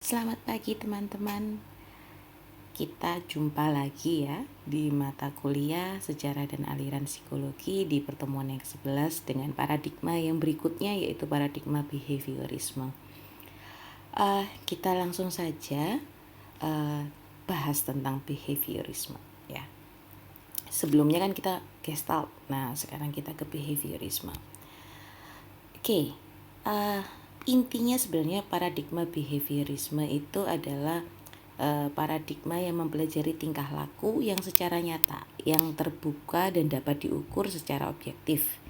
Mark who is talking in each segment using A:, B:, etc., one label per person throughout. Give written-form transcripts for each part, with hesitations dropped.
A: Selamat pagi teman-teman. Kita jumpa lagi ya di mata kuliah Sejarah dan Aliran Psikologi di pertemuan yang ke-11 dengan paradigma yang berikutnya, yaitu paradigma behaviorisme. Kita langsung saja bahas tentang behaviorisme ya. Sebelumnya kan kita gestalt. Nah, sekarang kita ke behaviorisme. Intinya sebenarnya paradigma behaviorisme itu adalah paradigma yang mempelajari tingkah laku yang secara nyata, yang terbuka dan dapat diukur secara objektif,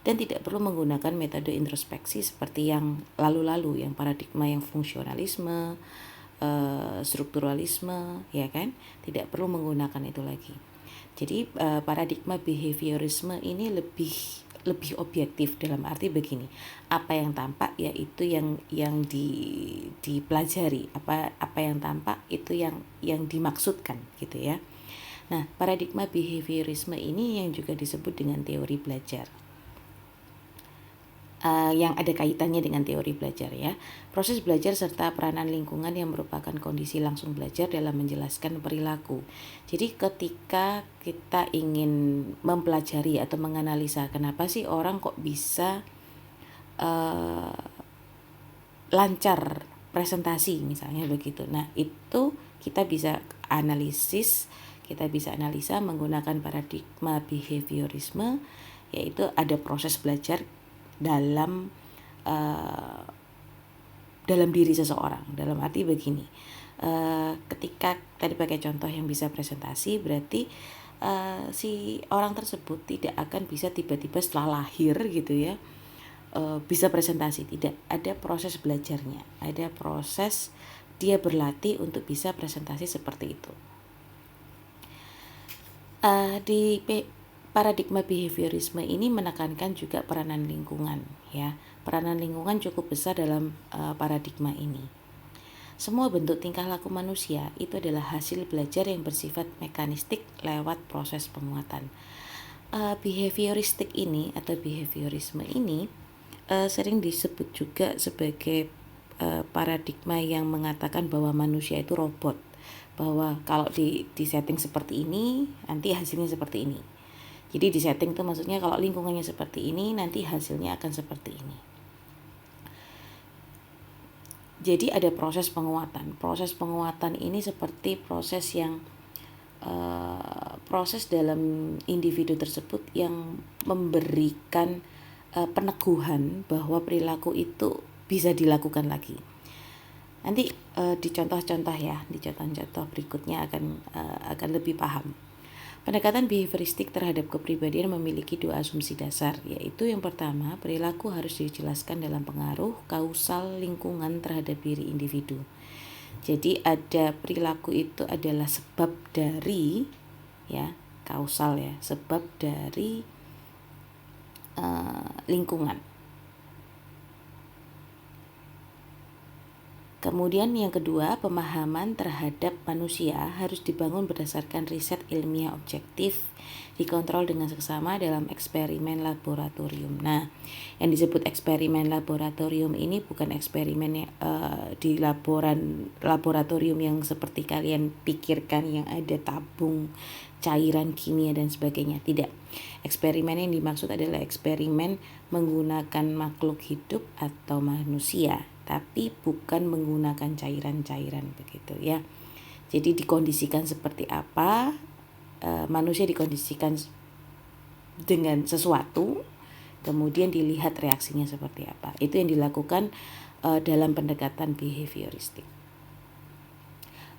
A: dan tidak perlu menggunakan metode introspeksi seperti yang lalu-lalu, yang paradigma yang fungsionalisme, strukturalisme, ya kan? Tidak perlu menggunakan itu lagi. Jadi paradigma behaviorisme ini lebih objektif, dalam arti begini, apa yang tampak yaitu yang dipelajari, apa yang tampak itu yang dimaksudkan gitu ya. Nah, paradigma behaviorisme ini yang juga disebut dengan teori belajar, yang ada kaitannya dengan teori belajar ya. Proses belajar serta peranan lingkungan yang merupakan kondisi langsung belajar dalam menjelaskan perilaku. Jadi ketika kita ingin mempelajari atau menganalisa kenapa sih orang kok bisa lancar presentasi misalnya begitu. Nah, itu kita bisa analisa menggunakan paradigma behaviorisme, yaitu ada proses belajar dalam diri seseorang. Dalam arti begini, ketika tadi pakai contoh yang bisa presentasi, berarti si orang tersebut tidak akan bisa tiba-tiba setelah lahir gitu ya bisa presentasi. Tidak, ada proses belajarnya, ada proses dia berlatih untuk bisa presentasi seperti itu. Di paradigma behaviorisme ini menekankan juga peranan lingkungan ya. Peranan lingkungan cukup besar dalam paradigma ini. Semua bentuk tingkah laku manusia itu adalah hasil belajar yang bersifat mekanistik lewat proses penguatan. Behavioristik ini atau behaviorisme ini sering disebut juga sebagai paradigma yang mengatakan bahwa manusia itu robot, bahwa kalau di setting seperti ini nanti hasilnya seperti ini. Jadi di setting itu maksudnya kalau lingkungannya seperti ini nanti hasilnya akan seperti ini. Jadi ada proses penguatan. Proses penguatan ini seperti proses yang proses dalam individu tersebut yang memberikan peneguhan bahwa perilaku itu bisa dilakukan lagi. Nanti di contoh-contoh ya, di contoh-contoh berikutnya akan lebih paham. Pendekatan behavioristik terhadap kepribadian memiliki dua asumsi dasar, yaitu yang pertama, perilaku harus dijelaskan dalam pengaruh kausal lingkungan terhadap diri individu. Jadi ada perilaku itu adalah sebab dari ya, kausal ya, sebab dari lingkungan. Kemudian yang kedua, pemahaman terhadap manusia harus dibangun berdasarkan riset ilmiah objektif, dikontrol dengan seksama dalam eksperimen laboratorium. Nah, yang disebut eksperimen laboratorium ini bukan eksperimen di laboratorium yang seperti kalian pikirkan, yang ada tabung cairan kimia dan sebagainya. Tidak. Eksperimen yang dimaksud adalah eksperimen menggunakan makhluk hidup atau manusia, tapi bukan menggunakan cairan-cairan begitu ya. Jadi dikondisikan seperti apa, manusia dikondisikan dengan sesuatu, kemudian dilihat reaksinya seperti apa. Itu yang dilakukan dalam pendekatan behavioristik.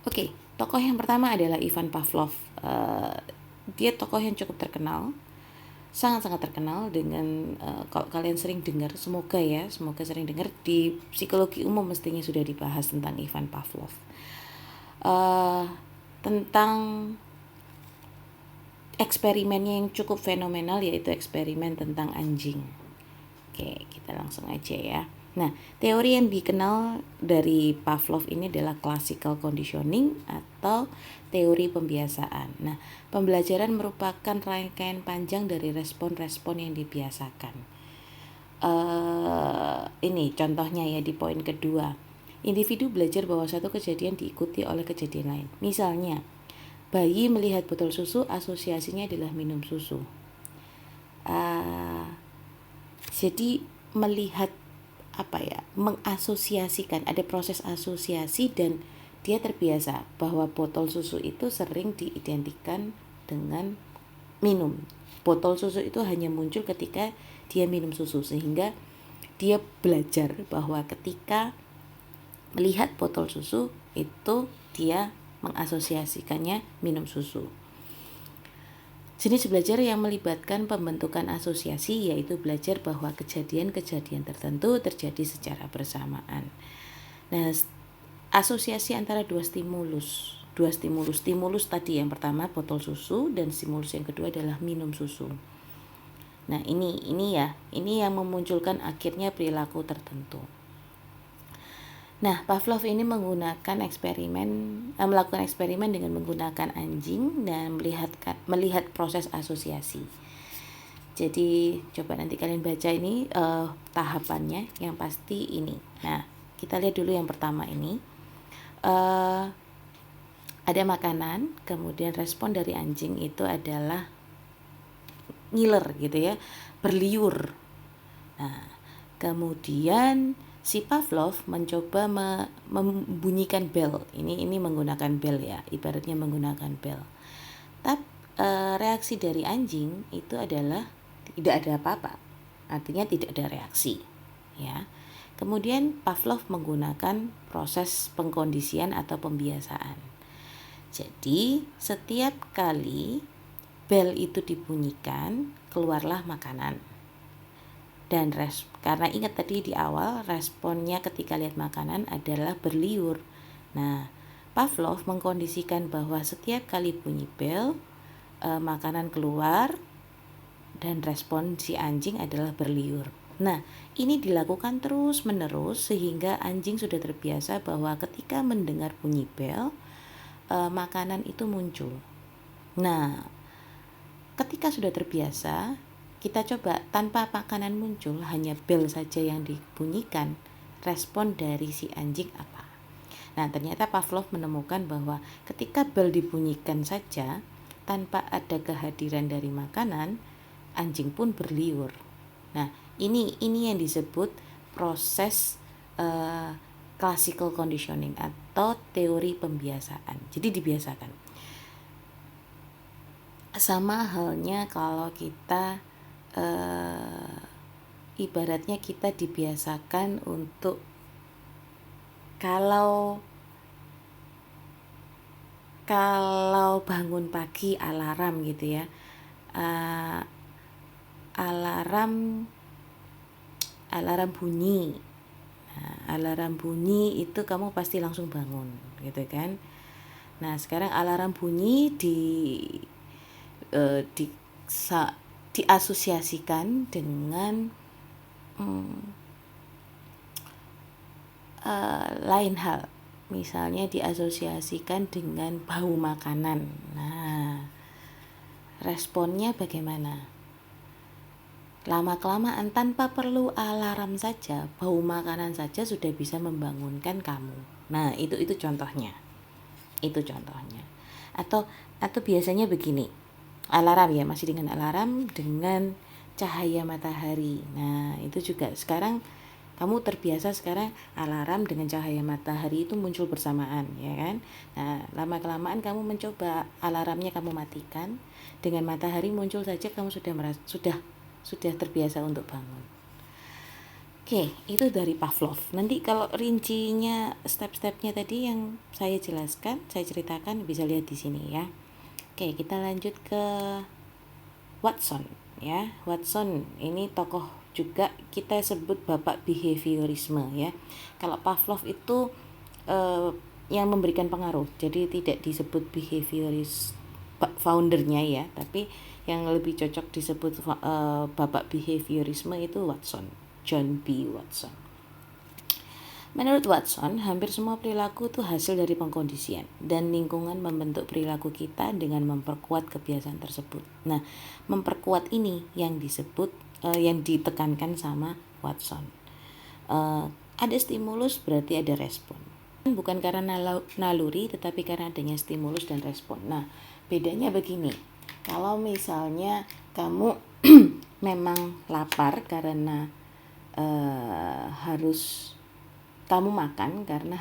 A: Oke, tokoh yang pertama adalah Ivan Pavlov. Dia tokoh yang cukup terkenal, sangat-sangat terkenal dengan kalau kalian sering dengar, semoga sering dengar di psikologi umum mestinya sudah dibahas tentang Ivan Pavlov, tentang eksperimennya yang cukup fenomenal, yaitu eksperimen tentang anjing. Oke, kita langsung aja ya. Nah, teori yang dikenal dari Pavlov ini adalah classical conditioning atau teori pembiasaan. Nah, pembelajaran merupakan rangkaian panjang dari respon-respon yang dibiasakan. Ini contohnya ya di poin kedua. individu belajar bahwa satu kejadian diikuti oleh kejadian lain. Misalnya, bayi melihat botol susu, asosiasinya adalah minum susu. Jadi melihat mengasosiasikan, ada proses asosiasi dan dia terbiasa bahwa botol susu itu sering diidentikan dengan minum. Botol susu itu hanya muncul ketika dia minum susu, sehingga dia belajar bahwa ketika melihat botol susu itu dia mengasosiasikannya minum susu. Jenis belajar yang melibatkan pembentukan asosiasi yaitu belajar bahwa kejadian-kejadian tertentu terjadi secara bersamaan. Nah, asosiasi antara dua stimulus tadi, yang pertama botol susu dan stimulus yang kedua adalah minum susu. Nah, ini yang memunculkan akhirnya perilaku tertentu. Nah, Pavlov ini melakukan eksperimen dengan menggunakan anjing dan melihat proses asosiasi. Jadi coba nanti kalian baca ini tahapannya, yang pasti ini. Nah, kita lihat dulu yang pertama ini. Ada makanan, kemudian respon dari anjing itu adalah ngiler gitu ya, berliur. Nah, kemudian si Pavlov mencoba membunyikan bel. Ini menggunakan bel ya, ibaratnya menggunakan bel. Tapi reaksi dari anjing itu adalah tidak ada apa-apa. Artinya tidak ada reaksi, ya. Kemudian Pavlov menggunakan proses pengkondisian atau pembiasaan. Jadi, setiap kali bel itu dibunyikan, keluarlah makanan. Dan karena ingat tadi di awal, responnya ketika lihat makanan adalah berliur. Nah, Pavlov mengkondisikan bahwa setiap kali bunyi bel, makanan keluar dan respon si anjing adalah berliur. Nah, ini dilakukan terus-menerus sehingga anjing sudah terbiasa bahwa ketika mendengar bunyi bel, makanan itu muncul. Nah, ketika sudah terbiasa, kita coba tanpa makanan muncul, hanya bel saja yang dibunyikan, respon dari si anjing apa. Nah, ternyata Pavlov menemukan bahwa ketika bel dibunyikan saja, tanpa ada kehadiran dari makanan, anjing pun berliur. Nah, ini yang disebut proses classical conditioning atau teori pembiasaan. Jadi dibiasakan. Sama halnya kalau kita ibaratnya kita dibiasakan untuk kalau bangun pagi alarm gitu ya, alarm bunyi. Nah, alarm bunyi itu kamu pasti langsung bangun gitu kan. Nah, sekarang alarm bunyi diasosiasikan dengan lain hal. Misalnya diasosiasikan dengan bau makanan. Nah, responnya bagaimana? Lama-kelamaan tanpa perlu alarm saja, bau makanan saja sudah bisa membangunkan kamu. Nah, itu contohnya. Itu contohnya. Atau biasanya begini. Alarm ya, masih dengan alarm dengan cahaya matahari. Nah, itu juga sekarang kamu terbiasa sekarang alarm dengan cahaya matahari itu muncul bersamaan, ya kan? Nah, lama-kelamaan kamu mencoba alarmnya kamu matikan, dengan matahari muncul saja kamu sudah terbiasa untuk bangun. Oke, itu dari Pavlov. Nanti kalau rincinya, step-stepnya tadi yang saya jelaskan, saya ceritakan, bisa lihat di sini ya. Oke, kita lanjut ke Watson ya. Watson ini tokoh juga kita sebut bapak behaviorisme ya. Kalau Pavlov itu yang memberikan pengaruh, jadi tidak disebut behavioris foundernya ya, tapi yang lebih cocok disebut bapak behaviorisme itu Watson, John B. Watson. Menurut Watson, hampir semua perilaku itu hasil dari pengkondisian dan lingkungan membentuk perilaku kita dengan memperkuat kebiasaan tersebut. Nah, memperkuat ini yang disebut yang ditekankan sama Watson. Ada stimulus berarti ada respon. Bukan karena naluri, tetapi karena adanya stimulus dan respon. Nah, bedanya begini. Kalau misalnya kamu memang lapar karena harus kamu makan karena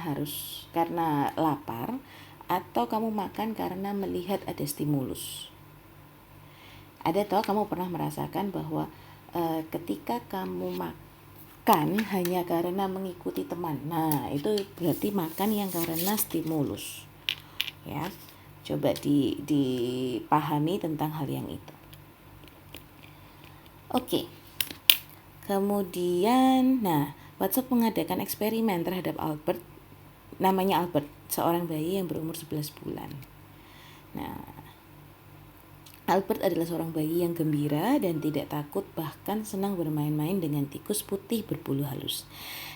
A: lapar, atau kamu makan karena melihat ada stimulus. Ada toh kamu pernah merasakan bahwa ketika kamu makan hanya karena mengikuti teman. Nah, itu berarti makan yang karena stimulus. Ya. Coba dipahami tentang hal yang itu. Oke. Kemudian, Watson mengadakan eksperimen terhadap Albert, namanya Albert, seorang bayi yang berumur 11 bulan. Nah, Albert adalah seorang bayi yang gembira dan tidak takut, bahkan senang bermain-main dengan tikus putih berbulu halus.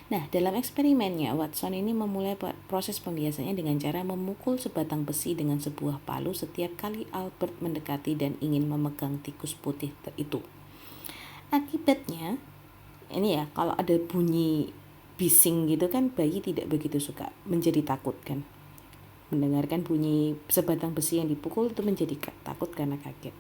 A: Nah, dalam eksperimennya, Watson ini memulai proses pembiasaannya dengan cara memukul sebatang besi dengan sebuah palu setiap kali Albert mendekati dan ingin memegang tikus putih itu. Akibatnya, ini ya, kalau ada bunyi bising gitu kan, bayi tidak begitu suka, menjadi takut kan. Mendengarkan bunyi sebatang besi yang dipukul itu menjadi takut karena kaget.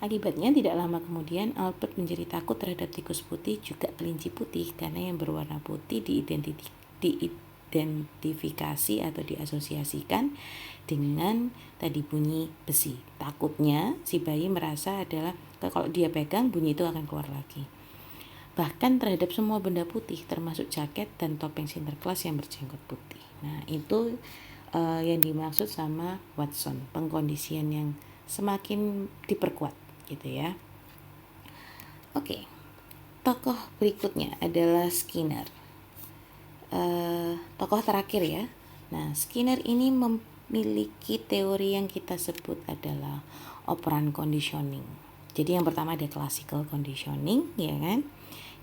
A: Akibatnya tidak lama kemudian Albert menjadi takut terhadap tikus putih, juga kelinci putih, karena yang berwarna putih diidentifikasi atau diasosiasikan dengan tadi bunyi besi. Takutnya si bayi merasa adalah kalau dia pegang bunyi itu akan keluar lagi. Bahkan terhadap semua benda putih termasuk jaket dan topeng Sinterklas yang berjenggot putih. Nah, itu yang dimaksud sama Watson, pengkondisian yang semakin diperkuat gitu ya. Oke. Tokoh berikutnya adalah Skinner. Tokoh terakhir ya. Nah, Skinner ini memiliki teori yang kita sebut adalah operant conditioning. Jadi yang pertama ada classical conditioning, ya kan?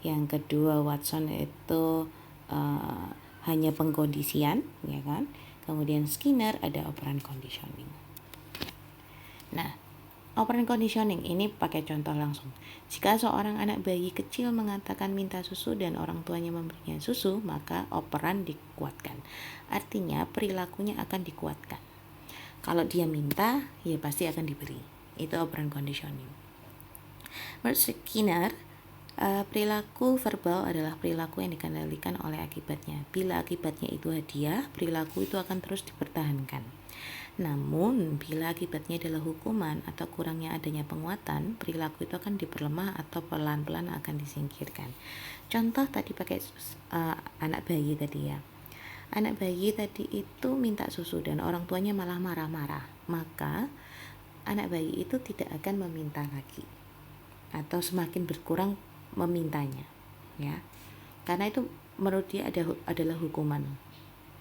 A: Yang kedua Watson itu hanya pengkondisian, ya kan? Kemudian Skinner ada operant conditioning. Nah, operant conditioning ini pakai contoh langsung. Jika seorang anak bayi kecil mengatakan minta susu dan orang tuanya memberinya susu, maka operan dikuatkan. Artinya perilakunya akan dikuatkan. Kalau dia minta, ya pasti akan diberi. Itu operant conditioning. Menurut Skinner, perilaku verbal adalah perilaku yang dikendalikan oleh akibatnya. Bila akibatnya itu hadiah, perilaku itu akan terus dipertahankan. Namun, bila akibatnya adalah hukuman atau kurangnya adanya penguatan, perilaku itu akan diperlemah atau pelan-pelan akan disingkirkan. Contoh tadi pakai anak bayi tadi ya. Anak bayi tadi itu minta susu dan orang tuanya malah marah-marah. Maka, anak bayi itu tidak akan meminta lagi atau semakin berkurang memintanya, ya, karena itu menurut dia adalah hukuman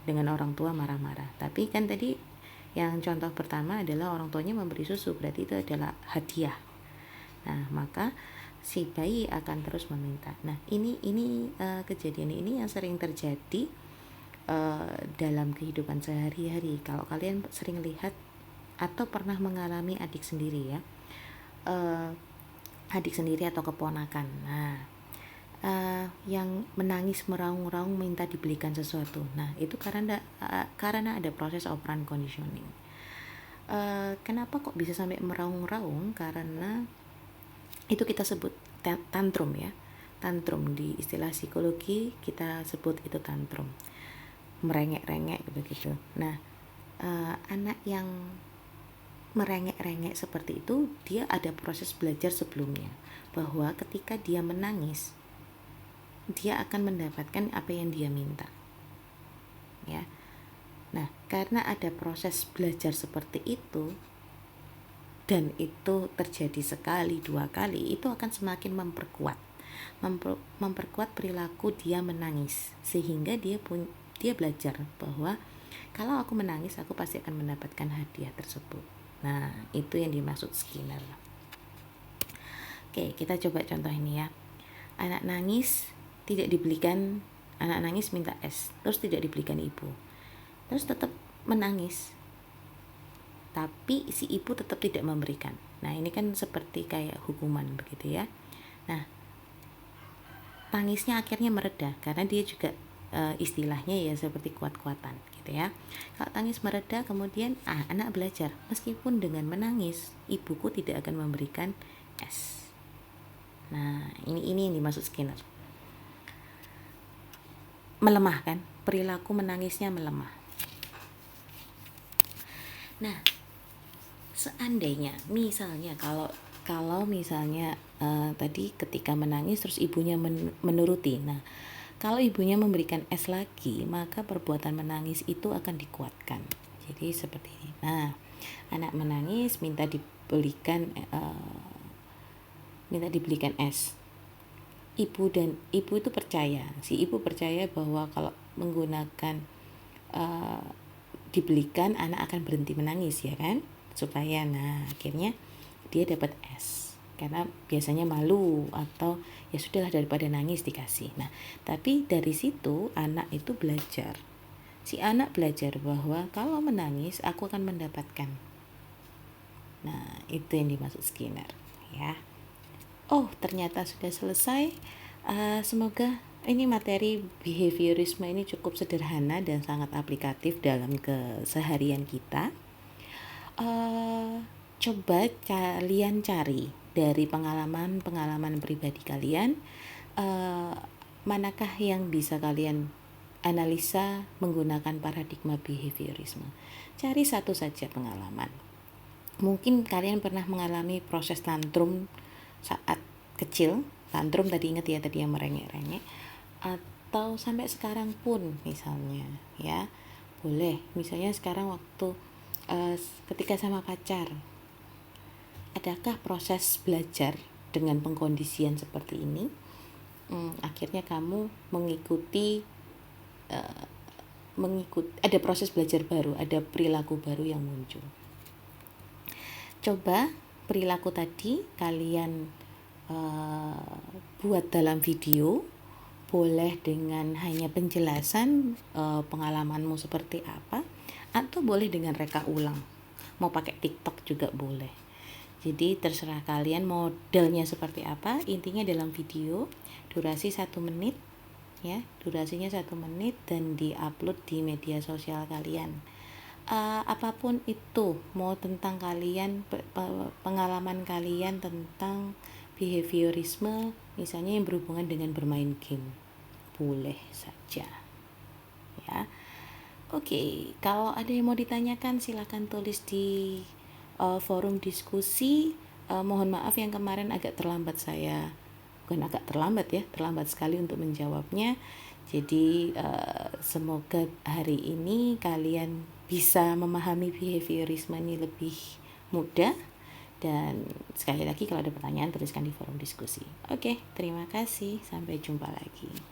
A: dengan orang tua marah-marah. Tapi kan tadi yang contoh pertama adalah orang tuanya memberi susu, berarti itu adalah hadiah. Nah, maka si bayi akan terus meminta. Nah, ini kejadian ini yang sering terjadi dalam kehidupan sehari-hari. Kalau kalian sering lihat atau pernah mengalami adik sendiri ya, adik sendiri atau keponakan. Nah, yang menangis meraung-raung minta dibelikan sesuatu. Nah, itu karena ada proses operant conditioning. Kenapa kok bisa sampai meraung-raung? Karena itu kita sebut tantrum ya. Tantrum di istilah psikologi kita sebut itu tantrum. Merengek-rengek begitu. Nah, anak yang merengek-rengek seperti itu, dia ada proses belajar sebelumnya bahwa ketika dia menangis, dia akan mendapatkan apa yang dia minta, ya. Nah, karena ada proses belajar seperti itu dan itu terjadi sekali, 2 kali, itu akan semakin memperkuat perilaku dia menangis, sehingga dia belajar bahwa kalau aku menangis, aku pasti akan mendapatkan hadiah tersebut. Nah, itu yang dimaksud Skinner. Oke, kita coba contoh ini ya. Anak nangis minta es, terus tidak dibelikan ibu. Terus tetap menangis. Tapi si ibu tetap tidak memberikan. Nah, ini kan seperti kayak hukuman begitu ya. Nah, tangisnya akhirnya mereda karena dia juga istilahnya ya seperti kuat-kuatan gitu ya. Kalau tangis mereda, kemudian anak belajar meskipun dengan menangis ibuku tidak akan memberikan es. Nah, ini yang dimaksud Skinner. Melemah kan, perilaku menangisnya melemah. Nah, seandainya misalnya kalau misalnya tadi ketika menangis terus ibunya menuruti. Nah, kalau ibunya memberikan es lagi, maka perbuatan menangis itu akan dikuatkan. Jadi seperti ini. Nah, anak menangis minta dibelikan es. Ibu itu percaya, si ibu percaya bahwa kalau menggunakan dibelikan, anak akan berhenti menangis ya kan, supaya akhirnya dia dapat es karena biasanya malu atau ya sudahlah daripada nangis dikasih. Nah, tapi dari situ anak itu belajar. Si anak belajar bahwa kalau menangis aku akan mendapatkan. Nah, itu yang dimaksud Skinner ya. Oh, ternyata sudah selesai. Semoga ini materi behaviorisme ini cukup sederhana dan sangat aplikatif dalam keseharian kita. Coba kalian cari dari pengalaman pribadi kalian, manakah yang bisa kalian analisa menggunakan paradigma behaviorisme. Cari satu saja pengalaman. Mungkin kalian pernah mengalami proses tantrum saat kecil, tantrum tadi ingat ya, tadi yang merengek-rengek, atau sampai sekarang pun misalnya ya, boleh misalnya sekarang waktu ketika sama pacar, adakah proses belajar dengan pengkondisian seperti ini? Akhirnya kamu mengikuti ada proses belajar baru, ada perilaku baru yang muncul. Coba perilaku tadi kalian buat dalam video, boleh dengan hanya penjelasan pengalamanmu seperti apa, atau boleh dengan reka ulang, mau pakai TikTok juga boleh. Jadi terserah kalian modelnya seperti apa. Intinya dalam video durasi 1 menit ya, durasinya 1 menit dan diupload di media sosial kalian. Apapun itu, mau tentang kalian, pengalaman kalian tentang behaviorisme, misalnya yang berhubungan dengan bermain game, boleh saja ya. Oke, kalau ada yang mau ditanyakan silakan tulis di forum diskusi. Mohon maaf yang kemarin agak terlambat, saya bukan agak terlambat ya, terlambat sekali untuk menjawabnya. Jadi semoga hari ini kalian bisa memahami behaviorisme ini lebih mudah. Dan sekali lagi kalau ada pertanyaan tuliskan di forum diskusi. Oke, terima kasih. Sampai jumpa lagi.